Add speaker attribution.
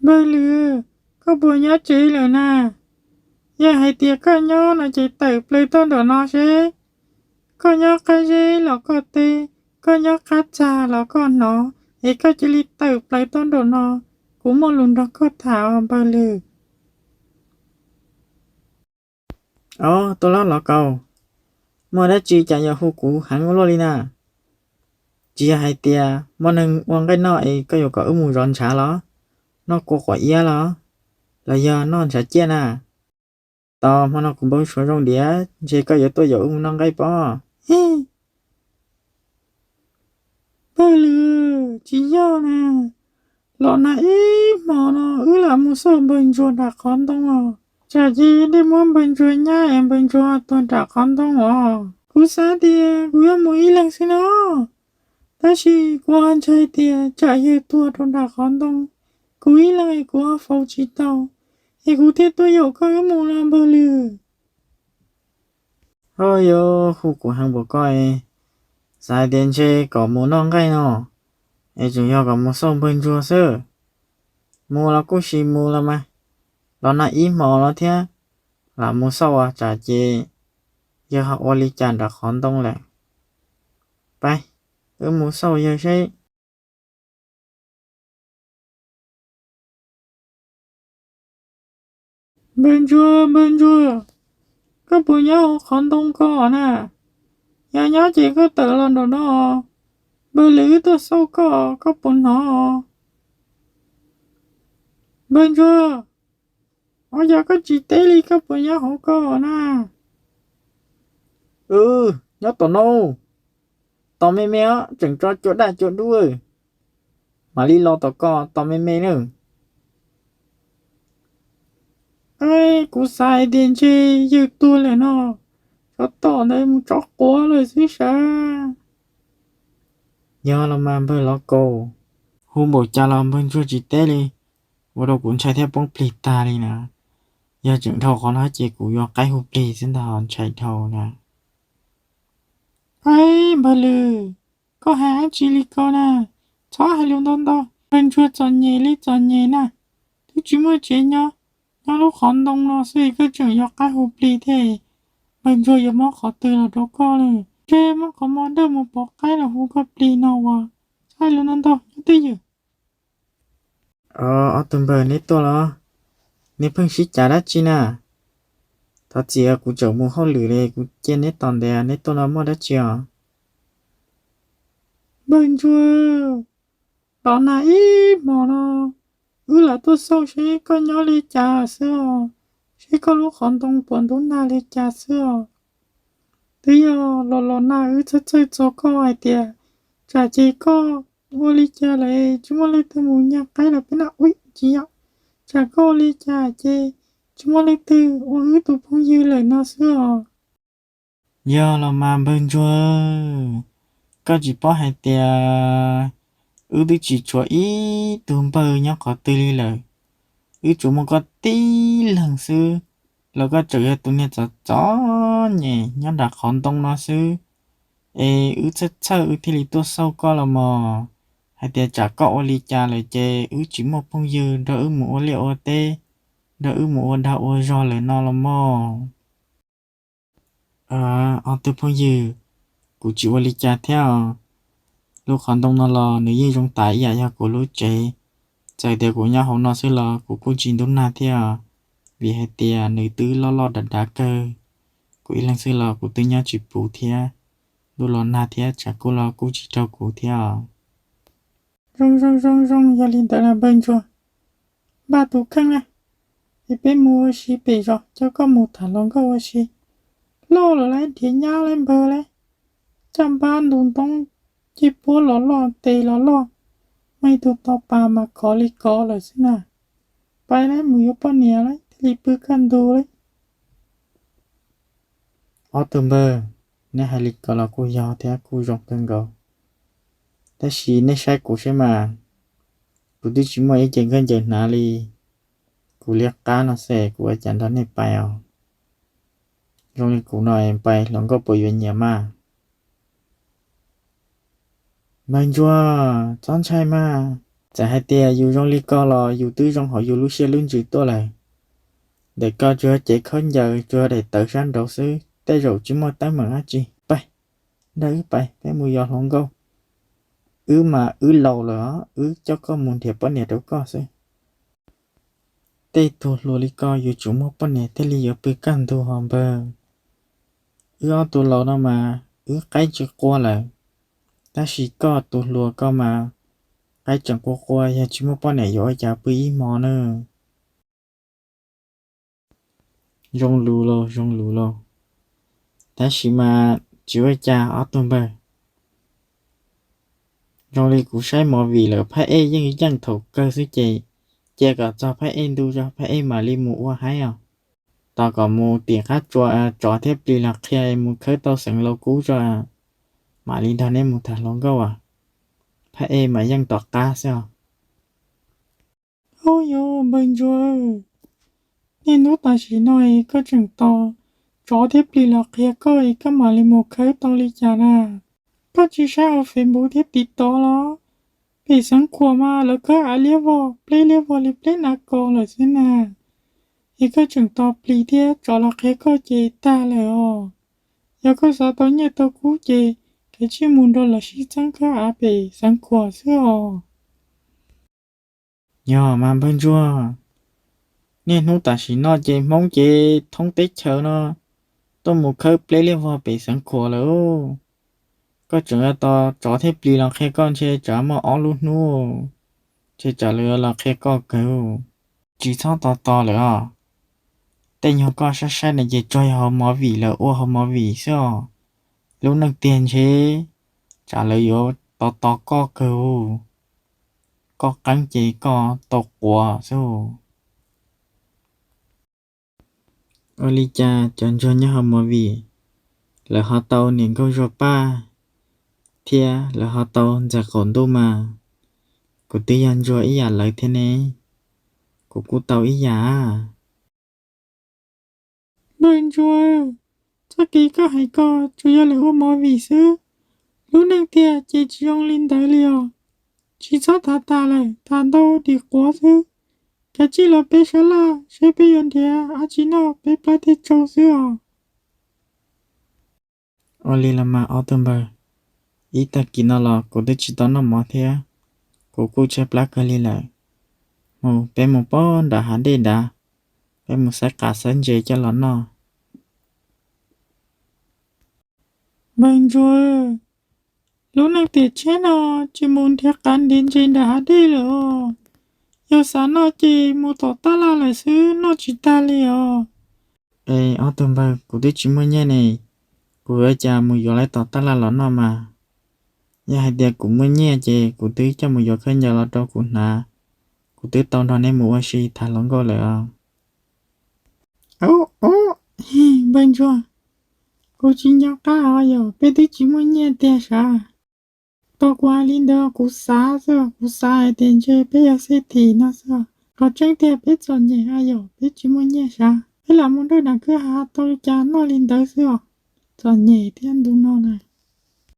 Speaker 1: Bơ lừa, có bùa nhớ chỉ rồi nè. Giờ hãy tiệc có nhớ là chỉ tự plei tôn đồ nó chứ. Có nhớ cái gì là có tê, có nhớ cá trà là có nó. Thì có chỉ li tự plei tôn đồ nó. Cũng một lần đó có thảo bơ lừa.
Speaker 2: Tôi lo lọ cầu. Mua đã chi trả giờ hú cú hắn lo lina. Chỉ hai tia, món nâng quăng cái nọ ấy có yêu cầu mù ròn trả ló. Nó có quả ia ló. Là giờ nó trả chia nè. Tao mà nó cũng bông xuống rong đĩa. Chỉ có yêu tôi yêu nâng cái bó.
Speaker 1: Bơ lừa, chỉ nhớ nè. Lọ nãy mà nó là một số bệnh chuột đã con tông à. Chả gì đi muốn bệnh chuột nha em bệnh chuột tôi đã con tông à. Cú xa tìa, cú yêu mũi lăng xin nó. Ta chỉ cú ăn chay tìa, chả gì tôi đã con tông. Cú ý lại cú phâu chỉ tàu. Thì cú thiết tôi yêu có cái mù làm bơ lừa.
Speaker 2: Ôi yo, hú cú hắn bộ coi. Sai điện chế có mù nông cái nọ. Ê chủ yếu có một số bên chua sơ. Mù là cũng xì mù là mà. Đó là ý mò nó thế. Là mù sâu à chả chế. Giờ họ ô lý chàn đã khón tông lẹ. Bye. Mù sâu giờ chế.
Speaker 1: Bên chua. Các bữa nhớ con tông có nè. Nhớ chỉ có tự lần đó đó. Bơ lử tôi sâu có bún nó. Bên chưa? Ở giờ có chỉ tế ly các bữa nhớ hổ có nè.
Speaker 2: Nhớ tổ nô. Tao mê mê á, chẳng cho chỗ đại chỗ đuôi. Mà lý lo tao có, tao mê mê nữa.
Speaker 1: Ê, cú xài điện chê dư tôi lại nó. Cho tỏ này một chó quá rồi xí xa.
Speaker 2: Nhớ là mà bơ lo cô. Hôm bộ cha làm bên chua chỉ tế ly. Vô đâu cũng chạy theo bóng plì ta đi nè. Giờ trưởng thầu có nói chị của do cái hụp plì xin ta hòn chạy thầu nè.
Speaker 1: Ê, bà lừ. Có hả chị lì cô nè. Chó hay luôn đông đâu. Bên chua chọn nhẹ nè. Thứ chỉ mới chế nhá. Nhá lúc khỏn đông nó xì cứ trưởng do cái hộp lì thế. Bên chua giờ mó khó từ là đâu có rồi. Chê mó có món đơn một bó cái là hộp hộp lì nào à. Hay luôn đông đâu. Nhá tí dữ.
Speaker 2: Ở tùm bờ nít tôi lo. Nít phương xí chả đắt chi nè. Thật chỉ là cụ chỗ mù hao lử lề cụ trên nít tòn đè nít tôi lo mua đắt chi à.
Speaker 1: Bên chua. Đó là ý mà nó. Là tôi sâu xí có nhó lì chả xưa. Xí có lúc khỏn đông buồn đúng nà lì chả xưa. Thế giờ lò nà chất chơi cho có ai tìa. Chả chỉ có vô lì chả lại. Chúng lấy từ mù nhạc cái là bên nào. Úi, chị ạ. Chả có lì chả chê. Chúng lấy từ tụ phong dư lời nó xưa.
Speaker 2: Giờ là mà bên chua. Có chỉ bỏ hai tìa. Tôi chỉ cho ý tùm bờ nhá có tư lý lời. Chúng mà có tí lần sư. Là có trở lại tụi nhé cho nhé. Nhá đã khón tông nó sư. Chất chơ thì lý tốt sâu có là mò. Hai tìa chả có ô lý cha lời chê. Chỉ một phong dư đỡ mũ ô liệu ô tê. Đỡ mũ ô đau ô do lời nó là mò. Ở tư phong dư. Cụ chỉ ô lý cha theo. Lúc khán đông nó là nữ gì trong tải dạ của lúc chế. Chạy tiền của nhau không nó sẽ là của cô trình đúng nà theo. Vì hệ tiền nữ tư lo đặt đá cơ. Của ý lăng sẽ là của tư nhau chỉ bù theo. Lúc lo nà theo chả cô lo cô chỉ trao của theo.
Speaker 1: Rong giờ linh tới là bên chua. Ba tụ khăn à. Thì bên mua xí bể rồi. Cho có một thả lòng có ô xí. Lô rồi lấy điện nhau lên bờ lấy. Chăm ban đùn tông. Chỉ bố lò tê lò. Mấy tụ tao bà mà có lý có rồi xin à. Bài lấy mùi yếu bọn nè lấy. Thì bư khăn đồ lấy.
Speaker 2: Ở tùm bờ. Nè hai lịch có là cô gió theo cô rộng cân gầu. Ta xí nè sai cô sẽ mà. Cô tư chỉ mới chẳng gần chẳng nà li. Cô liếc cá nó sẽ cô chẳng đó nè bèo. Rồi thì cô nói em bay lòng có bồi về nhà mà. Bên chua, chọn chạy mà. chả hai tia dù trong lý co lò dù tư trong họ dù lúc xe lưng chỉ tôi lại để co chưa chạy khốn giờ chưa để tự sáng đầu sư tay rồi chỉ mua tay mà chi bay đây bay cái mùi giọt không câu mà lâu rồi cho có muốn thiệp bên này đâu có sư tê tu lùa lý co dù chủ mua bên này tê lý ở bự căn tu hòm bờ ở tu lâu đó mà cái chưa qua lại ta chỉ có tu lùa co mà cái chẳng qua ya chỉ mua bên này giỏi chả bự mò nữa rong lù lô ta chỉ mà chịu cha ở tuần bờ rong li cũng sai mò vì là phải e những dân thủ cơ sư chị cha cả cho phải em đu cho phải em mà li mù qua hay à tao có mua tiền khác cho thép đi là khi em mua khởi tao sẵn lâu cũ cho mà li thân em một thằng long câu à phải em mà dân tọt ta sao
Speaker 1: ôi yo bên chúa nên nó ta chỉ nói có chừng to chó tiếp đi là kia có ý cái mà lên một khởi to đi chả nè có chỉ sao phải bố tiếp đi to đó bị sáng qua mà là có ai liếc vào nà con là thế nè ý có chừng to plei thế cho là kia có chị ta lại giờ có sao tao nhớ tao cú chị cái chi muốn đó là chỉ chẳng có ai bị sáng qua xưa
Speaker 2: nhờ mà bên chua nên nó ta chỉ nói chị mong chị thông tích chờ nó tôi một khởi play lên vào bị sẵn khổ rồi có chừng là tao cho thép đi là khi con chơi trả mà ó luôn nữa chơi trả lừa là khi con kêu chỉ sao to rồi à tên họ có sai này về chơi họ mò vị là họ mò vị sao lúc nâng tiền chế trả lời yo to có kêu có cắn chỉ có tộc quả sao oli cha chọn cho nhá họ mò vị là họ tàu niệm câu cho ba thia là họ tàu giặc khổn đô mà của tư nhân cho ý giả lời thế này của cô tàu ý giả
Speaker 1: bên chúa chắc kỹ có hay có chủ yếu là hôm mò vì sư lúc nâng tia chị chỉ用linh tới liều chỉ cho ta lại ta đâu đi quá sư cái chỉ là bé sợ là sẽ bé yên thia chỉ nó bé plei thế châu sư
Speaker 2: oli là mà ở tầm bờ ý ta kỹ nó là của tôi chỉ tao nó mò thia của cô chơi black ali lại một bé một bó đã hẳn đi đã bé một sai cả sân chơi cho nó
Speaker 1: bên chúa lúc nâng tia chết nó chỉ muốn thiệt cắn đến trên đã đi rồi yêu sáng nó chỉ một tổ ta là lại sư nó chỉ ta liều
Speaker 2: ê ở tầm bờ của tôi chỉ muốn nhé này của ở cha một giờ lại tao ta là nó mà nhà hai đứa cũng muốn nhé chị của tôi cho một giờ khơi giờ là đâu cũng nà của tôi tao nói em mua gì thà lỏng gọi lại
Speaker 1: ô bên chúa cô chỉ nhớ cả rồi bé tí chỉ muốn nhẹ tiền sao tôi qua linh đó cú xa tiền chơi bé giờ sẽ thì nó sao có tranh tiền bé chọn nhẹ rồi bé chỉ muốn nhẹ sao bé làm món đồ nào cứ tôi cha nó linh đó sao chọn nhẹ tiền đúng nó này